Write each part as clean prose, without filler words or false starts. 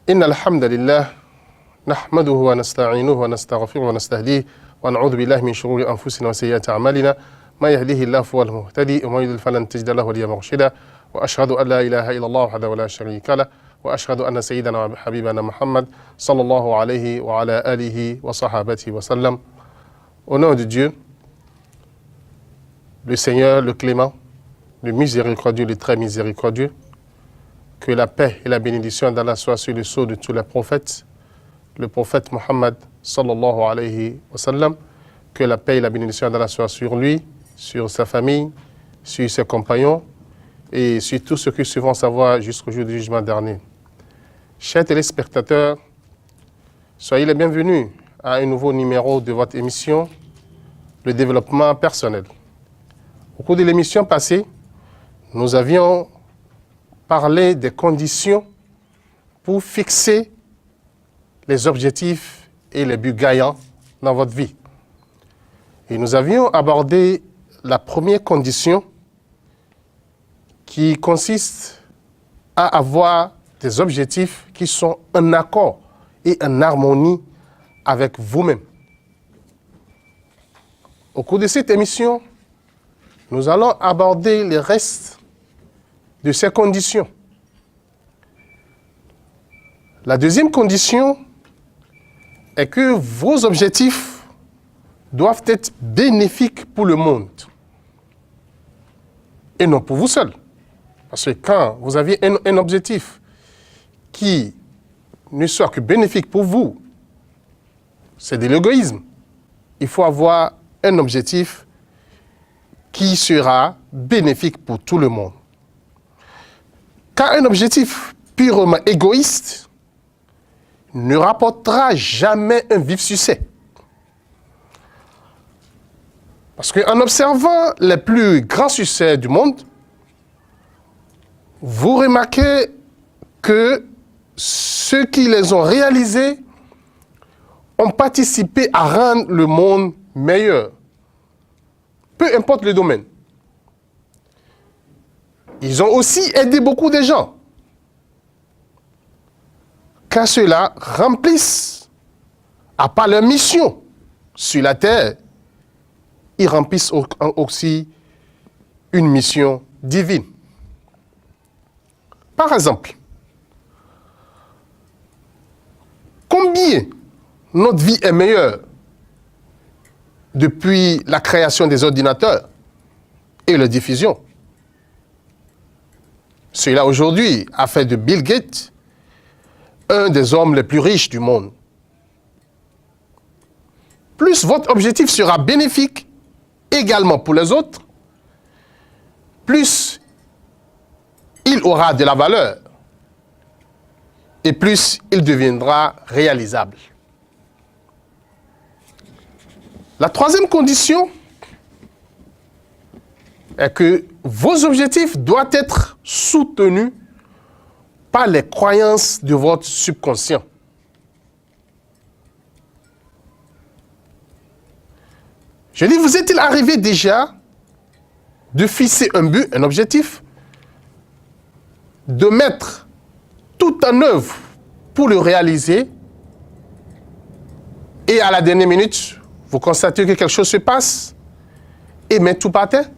إن الحمد لله نحمده ونستعينه ونستغفره ونستهديه ونعوذ بالله من شرور أنفسنا وسيئات أعمالنا ما يهديه الله فهو المهتدي ومن يضلل فلن تجد له وليا مرشدا وأشهد أن لا إله إلا الله وحده لا شريك له وأشهد أن سيدنا وحبيبنا محمد صلى الله عليه وعلى آله وصحابته وسلم. Au nom de Dieu, le Seigneur, le clément, le miséricordieux, le très miséricordieux, que la paix et la bénédiction d'Allah soient sur le sceau de tous les prophètes, le prophète Mohammed sallallahu alayhi wa sallam, que la paix et la bénédiction d'Allah soient sur lui, sur sa famille, sur ses compagnons et sur tous ceux qui suivront sa voie jusqu'au jour du jugement dernier. Chers téléspectateurs, soyez les bienvenus à un nouveau numéro de votre émission, le développement personnel. Au cours de l'émission passée, nous avions parlé des conditions pour fixer les objectifs et les buts gagnants dans votre vie. Et nous avions abordé la première condition qui consiste à avoir des objectifs qui sont en accord et en harmonie avec vous-même. Au cours de cette émission, nous allons aborder les restes de ces conditions. La deuxième condition est que vos objectifs doivent être bénéfiques pour le monde et non pour vous seul. Parce que quand vous avez un objectif qui ne soit que bénéfique pour vous, c'est de l'égoïsme. Il faut avoir un objectif qui sera bénéfique pour tout le monde. Car un objectif purement égoïste ne rapportera jamais un vif succès. Parce qu'en observant les plus grands succès du monde, vous remarquez que ceux qui les ont réalisés ont participé à rendre le monde meilleur. Peu importe le domaine. Ils ont aussi aidé beaucoup de gens. Car ceux-là remplissent, à part leur mission sur la terre, ils remplissent aussi une mission divine. Par exemple, combien notre vie est meilleure depuis la création des ordinateurs et leur diffusion. Cela aujourd'hui a fait de Bill Gates un des hommes les plus riches du monde. Plus votre objectif sera bénéfique également pour les autres, plus il aura de la valeur et plus il deviendra réalisable. La troisième condition est que vos objectifs doivent être soutenus par les croyances de votre subconscient. Je dis, vous est-il arrivé déjà de fixer un but, un objectif, de mettre tout en œuvre pour le réaliser et à la dernière minute, vous constatez que quelque chose se passe et met tout par terre?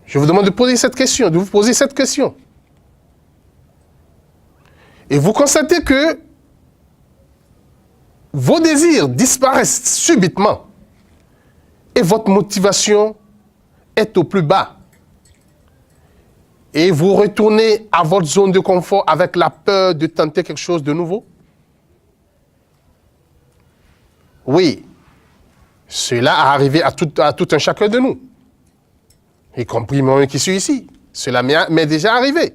Je vous demande de poser cette question, de vous poser cette question. Et vous constatez que vos désirs disparaissent subitement et votre motivation est au plus bas. Et vous retournez à votre zone de confort avec la peur de tenter quelque chose de nouveau. Oui, cela a arrivé à tout un chacun de nous, y compris moi qui suis ici. Cela m'est déjà arrivé.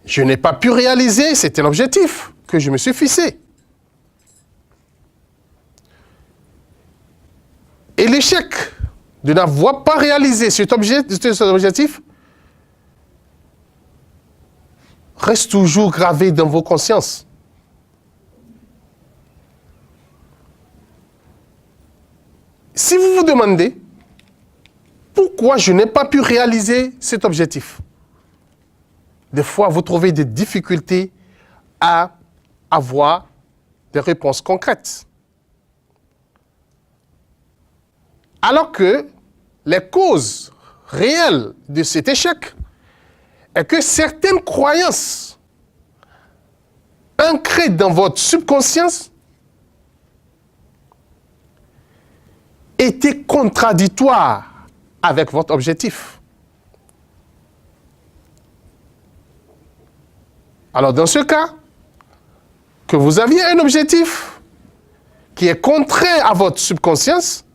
Je n'ai pas pu réaliser, c'était l'objectif que je me suis fixé. Et l'échec de n'avoir pas réalisé cet objectif reste toujours gravé dans vos consciences. Si vous vous demandez pourquoi je n'ai pas pu réaliser cet objectif. Des fois, vous trouvez des difficultés à avoir des réponses concrètes. Alors que les causes réelles de cet échec est que certaines croyances ancrées dans votre subconscience étaient contradictoires avec votre objectif. Alors dans ce cas, que vous aviez un objectif qui est contraire à votre subconscience,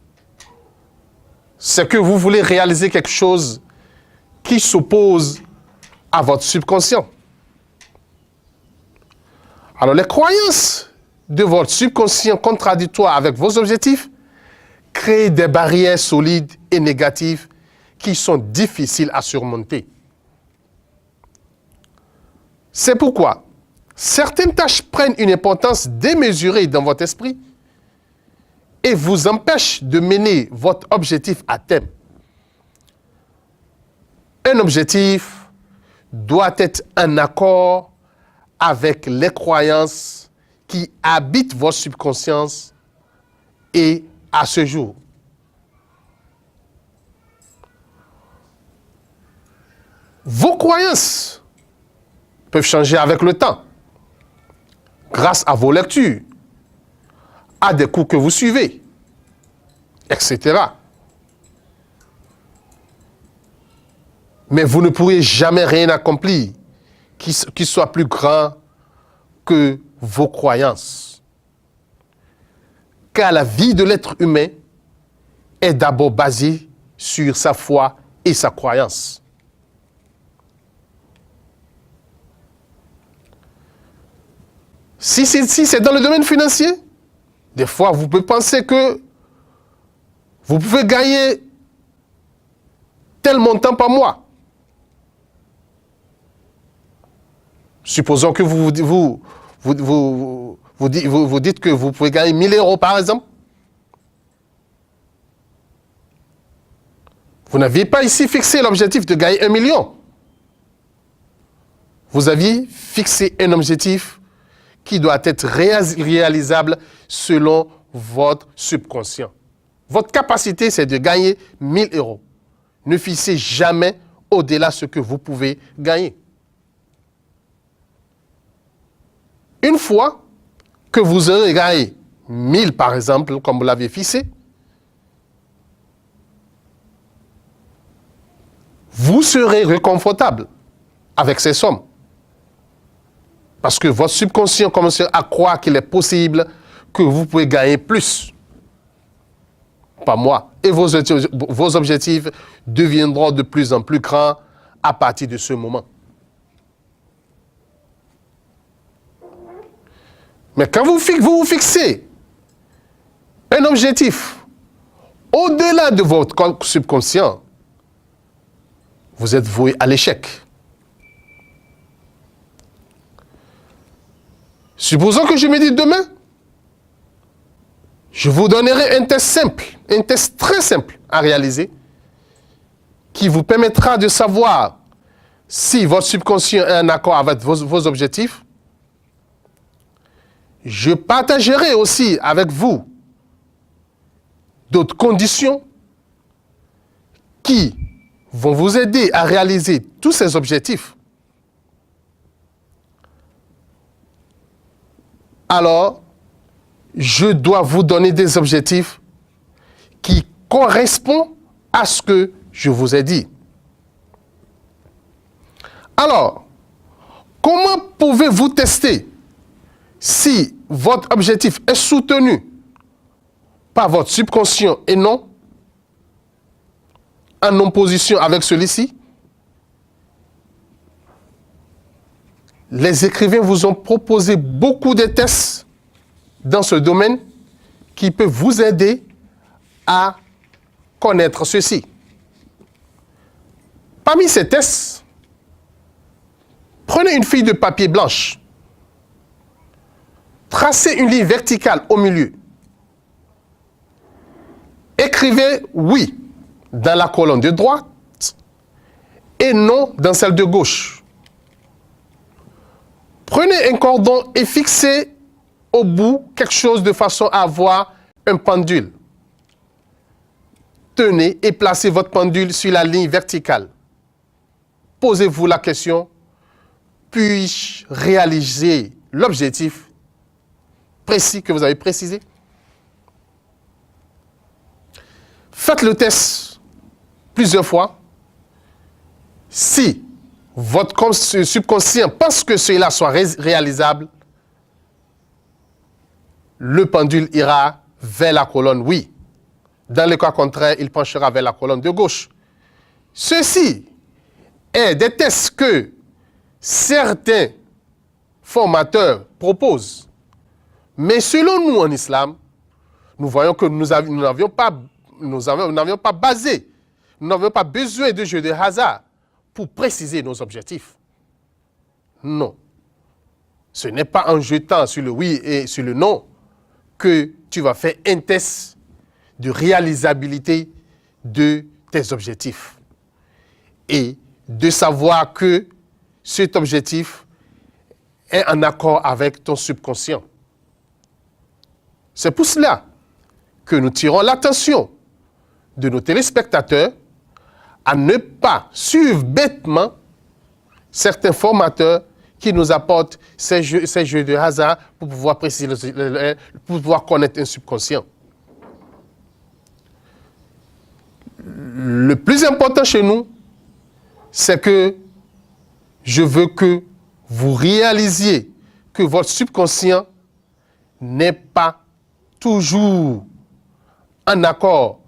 c'est que vous voulez réaliser quelque chose qui s'oppose à votre subconscient. Alors les croyances de votre subconscient contradictoires avec vos objectifs créent des barrières solides et négatives qui sont difficiles à surmonter. C'est pourquoi certaines tâches prennent une importance démesurée dans votre esprit et vous empêchent de mener votre objectif à terme. Un objectif doit être en accord avec les croyances qui habitent votre subconscience et à ce jour. Vos croyances peuvent changer avec le temps, grâce à vos lectures, à des cours que vous suivez, etc. Mais vous ne pourrez jamais rien accomplir qui soit plus grand que vos croyances. Car la vie de l'être humain est d'abord basée sur sa foi et sa croyance. Si c'est dans le domaine financier, des fois, vous pouvez penser que vous pouvez gagner tel montant par mois. Supposons que vous dites que vous pouvez gagner 1 000 € par exemple. Vous n'aviez pas ici fixé l'objectif de gagner 1 million. Vous aviez fixé un objectif qui doit être réalisable selon votre subconscient. Votre capacité, c'est de gagner 1 000 €. Ne fixez jamais au-delà de ce que vous pouvez gagner. Une fois que vous aurez gagné 1 000 par exemple, comme vous l'avez fixé, vous serez réconfortable avec ces sommes. Parce que votre subconscient commence à croire qu'il est possible que vous pouvez gagner plus par mois. Et vos objectifs deviendront de plus en plus grands à partir de ce moment. Mais quand vous vous fixez un objectif au-delà de votre subconscient, vous êtes voué à l'échec. Supposons que je me dis demain, je vous donnerai un test simple, un test très simple à réaliser, qui vous permettra de savoir si votre subconscient est en accord avec vos objectifs. Je partagerai aussi avec vous d'autres conditions qui vont vous aider à réaliser tous ces objectifs. Alors, je dois vous donner des objectifs qui correspondent à ce que je vous ai dit. Alors, comment pouvez-vous tester si votre objectif est soutenu par votre subconscient et non en opposition avec celui-ci? Les écrivains vous ont proposé beaucoup de tests dans ce domaine qui peuvent vous aider à connaître ceci. Parmi ces tests, prenez une feuille de papier blanche, tracez une ligne verticale au milieu. Écrivez oui dans la colonne de droite et non dans celle de gauche. Prenez un cordon et fixez au bout quelque chose de façon à avoir un pendule. Tenez et placez votre pendule sur la ligne verticale. Posez-vous la question, puis-je réaliser l'objectif précis que vous avez précisé? Faites le test plusieurs fois. Si votre subconscient pense que cela soit réalisable, le pendule ira vers la colonne oui. Dans le cas contraire, il penchera vers la colonne de gauche. Ceci est des tests que certains formateurs proposent. Mais selon nous en islam, nous voyons que nous n'avions pas besoin de jeu de hasard pour préciser nos objectifs. Non. Ce n'est pas en jetant sur le oui et sur le non que tu vas faire un test de réalisabilité de tes objectifs. Et de savoir que cet objectif est en accord avec ton subconscient. C'est pour cela que nous tirons l'attention de nos téléspectateurs à ne pas suivre bêtement certains formateurs qui nous apportent ces jeux de hasard pour pouvoir préciser, pour pouvoir connaître un subconscient. Le plus important chez nous, c'est que je veux que vous réalisiez que votre subconscient n'est pas toujours en accord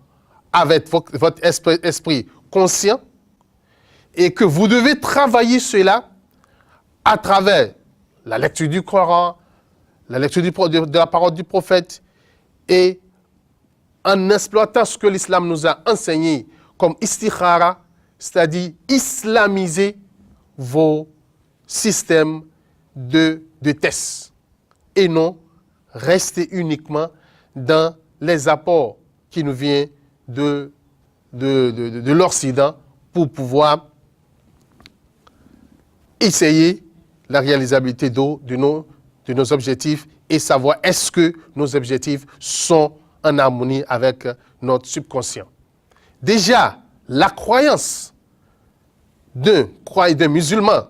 avec votre esprit conscient et que vous devez travailler cela à travers la lecture du Coran, la lecture de la parole du prophète et en exploitant ce que l'islam nous a enseigné comme istikhara, c'est-à-dire islamiser vos systèmes de tests et non rester uniquement dans les apports qui nous viennent de l'Occident pour pouvoir essayer la réalisabilité de nos objectifs et savoir est-ce que nos objectifs sont en harmonie avec notre subconscient. Déjà, la croyance d'un musulman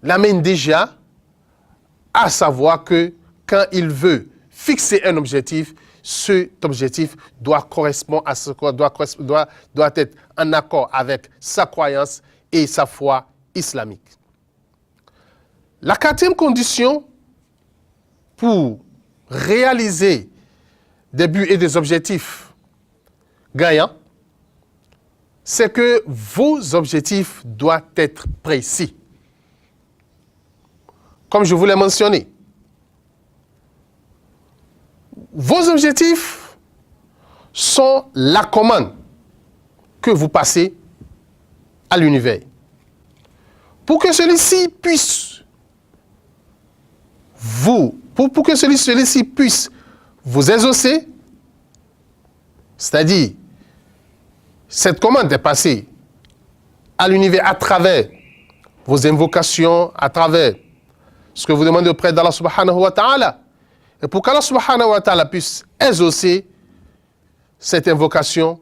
l'amène déjà à savoir que quand il veut fixer un objectif, cet objectif doit correspondre à ce doit être en accord avec sa croyance et sa foi islamique. La quatrième condition pour réaliser des buts et des objectifs gagnants, c'est que vos objectifs doivent être précis. Comme je vous l'ai mentionné, vos objectifs sont la commande que vous passez à l'univers. Pour que celui-ci puisse pour que celui-ci puisse vous exaucer, c'est-à-dire cette commande est passée à l'univers à travers vos invocations, à travers ce que vous demandez auprès d'Allah subhanahu wa ta'ala. Et pour qu'Allah subhanahu wa ta'ala puisse exaucer cette invocation,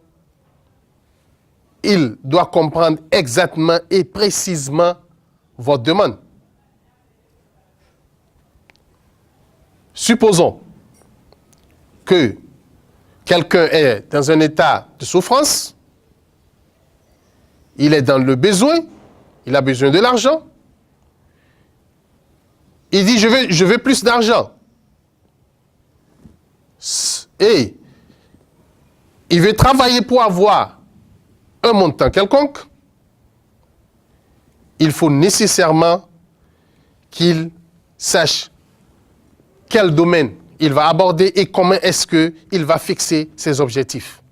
il doit comprendre exactement et précisément votre demande. Supposons que quelqu'un est dans un état de souffrance, il est dans le besoin, il a besoin de l'argent, il dit je veux plus d'argent. Et il veut travailler pour avoir un montant quelconque, il faut nécessairement qu'il sache quel domaine il va aborder et comment est-ce qu'il va fixer ses objectifs.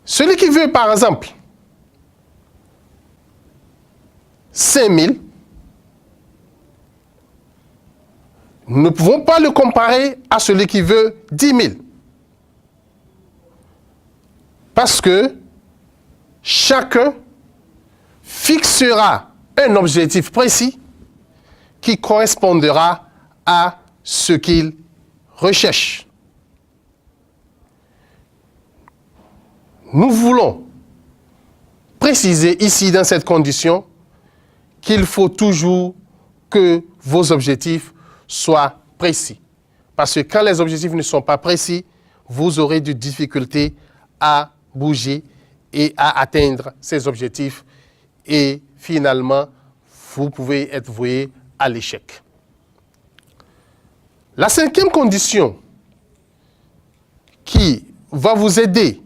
Celui qui veut, par exemple, 5 000, Nous ne pouvons pas le comparer à celui qui veut 10 000. Parce que chacun fixera un objectif précis qui correspondra à ce qu'il recherche. Nous voulons préciser ici dans cette condition qu'il faut toujours que vos objectifs soient précis. Parce que quand les objectifs ne sont pas précis, vous aurez des difficultés à bouger et à atteindre ces objectifs. Et finalement, vous pouvez être voué à l'échec. La cinquième condition qui va vous aider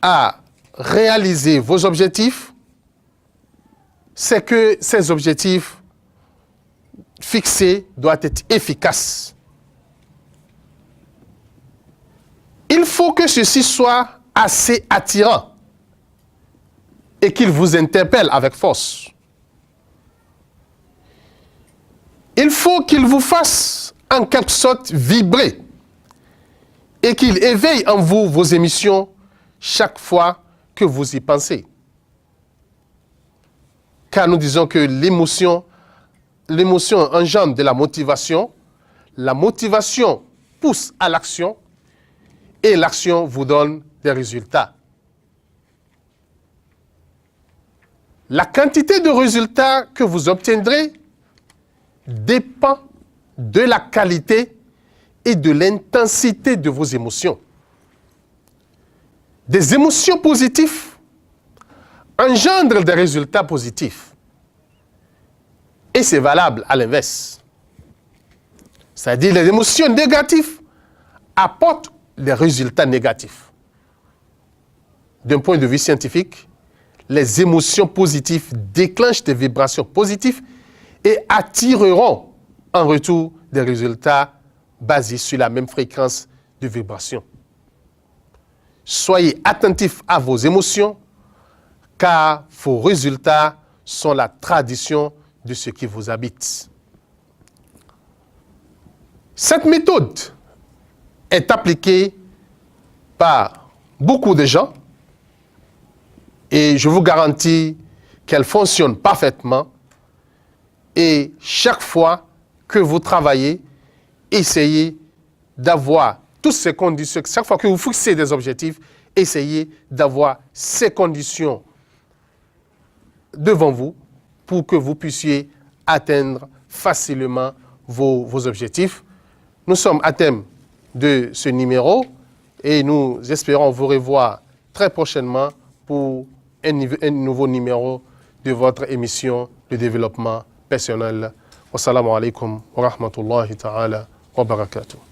à réaliser vos objectifs, c'est que ces objectifs fixés doivent être efficaces. Il faut que ceci soit assez attirant et qu'il vous interpelle avec force. Il faut qu'il vous fasse en quelque sorte vibrer et qu'il éveille en vous vos émotions chaque fois que vous y pensez. Car nous disons que l'émotion engendre de la motivation pousse à l'action et l'action vous donne des résultats. La quantité de résultats que vous obtiendrez dépend de la qualité et de l'intensité de vos émotions. Des émotions positives engendrent des résultats positifs. Et c'est valable à l'inverse. C'est-à-dire les émotions négatives apportent des résultats négatifs. D'un point de vue scientifique, les émotions positives déclenchent des vibrations positives et attireront en retour des résultats basés sur la même fréquence de vibration. Soyez attentifs à vos émotions, car vos résultats sont la tradition de ce qui vous habite. Cette méthode est appliquée par beaucoup de gens et je vous garantis qu'elle fonctionne parfaitement. Et chaque fois que vous travaillez, essayez d'avoir toutes ces conditions. Chaque fois que vous fixez des objectifs, essayez d'avoir ces conditions devant vous pour que vous puissiez atteindre facilement vos objectifs. Nous sommes à thème de ce numéro et nous espérons vous revoir très prochainement pour un nouveau numéro de votre émission de développement personnel. Wassalamu alaikum wa rahmatullahi ta'ala wa barakatuh.